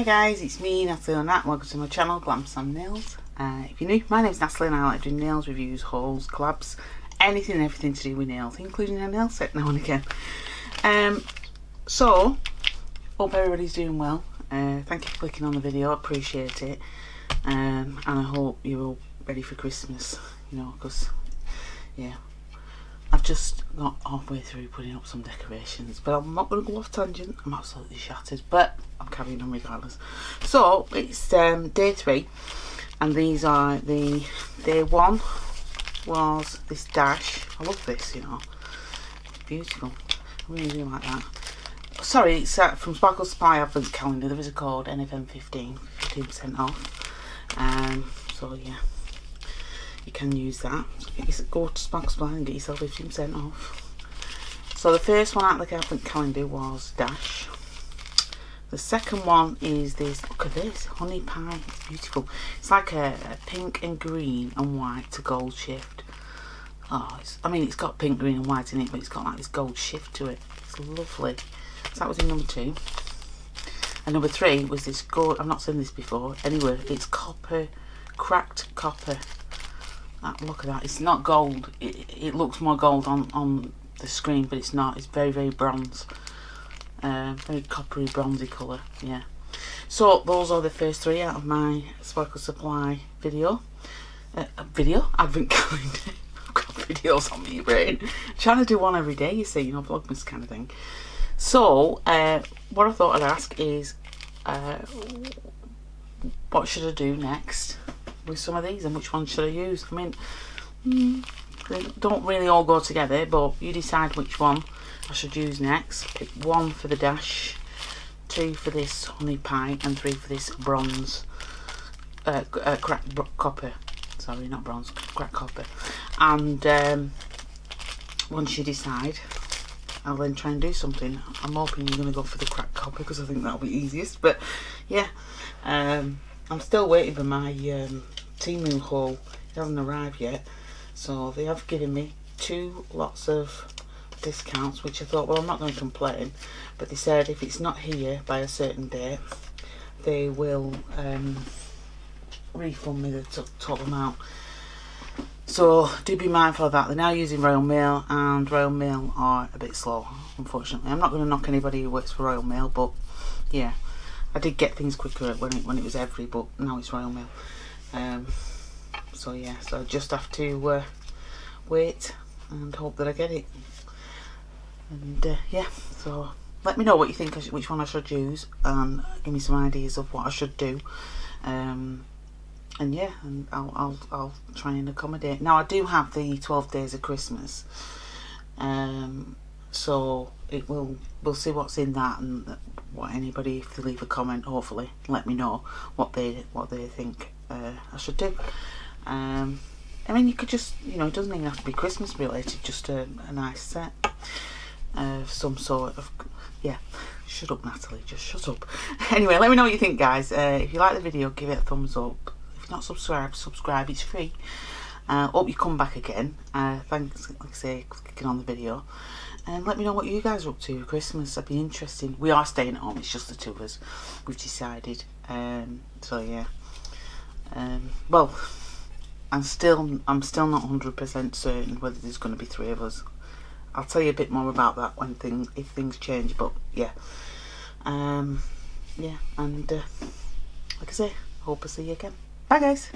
guys, it's me, Natalie on that. Welcome to my channel, Glam Sam Nails. If you're new, my name's Natalie and I like doing nails, reviews, hauls, collabs, anything and everything to do with nails, including a nail set now and again. So, hope everybody's doing well. Thank you for clicking on the video, I appreciate it. And I hope you're all ready for Christmas, you know, because, yeah, I've just got halfway through putting up some decorations, but I'm not going to go off tangent. I'm absolutely shattered, but I'm carrying on regardless. So it's day 3, and these are the day 1 was this dash. I love this, you know, it's beautiful. I really do like that. Sorry, it's from Sparkle Supply Advent calendar. There is a code NFM15, 15% off. So yeah, you can use that. Go to Sparkle Supply and get yourself 15% off. So the first one out of the Advent calendar was dash. The second one is this. Look at this honey pie. It's beautiful. It's like a pink and green and white to gold shift. Oh, I mean, it's got pink, green and white in it, but it's got like this gold shift to it. It's lovely. So that was in number 2. And number 3 was this gold. I've not seen this before. Anyway, it's copper, cracked copper. Look at that. It's not gold. It looks more gold on the screen, but it's not. It's very, very bronze. Very coppery, bronzy colour. Yeah. So those are the first 3 out of my Sparkle Supply video. Advent calendar. I've got videos on my brain. I'm trying to do one every day, you see, you know, vlogmas kind of thing. So what I thought I'd ask is, what should I do next with some of these, and which ones should I use? I mean, they don't really all go together, but you decide which one I should use next. Pick 1 for the dash, 2 for this honey pie, and 3 for this bronze, cracked copper. Sorry, not bronze, cracked copper. And once you decide, I'll then try and do something. I'm hoping you're going to go for the cracked copper because I think that'll be easiest. But yeah, I'm still waiting for my Temu haul. It hasn't arrived yet, so they have given me 2 lots of discounts, which I thought, well, I'm not going to complain, but they said if it's not here by a certain date, they will refund me the total amount. So do be mindful of that. They're now using Royal Mail, and Royal Mail are a bit slow, unfortunately. I'm not going to knock anybody who works for Royal Mail, but yeah, I did get things quicker when it was Every, but now it's Royal Mail. So yeah, so I just have to wait and hope that I get it. And yeah, so let me know what you think, which one I should use, and give me some ideas of what I should do. And yeah, and I'll try and accommodate. Now I do have the 12 days of Christmas, so we'll see what's in that, and what anybody, if they leave a comment, hopefully let me know what they think I should do. I mean, you could just, you know, it doesn't even have to be Christmas related, just a nice set of some sort of, yeah. Shut up, Natalie, just shut up. Anyway, let me know what you think, guys. If you like the video, give it a thumbs up. If you're not subscribed, subscribe, it's free. Hope you come back again. Thanks, like I say, for clicking on the video. And let me know what you guys are up to for Christmas. That'd be interesting. We are staying at home, it's just the 2 of us, we've decided. So yeah. Well, I'm still not 100% certain whether there's going to be 3 of us. I'll tell you a bit more about that if things change, but yeah. Yeah, and like I say, hope I see you again. Bye guys.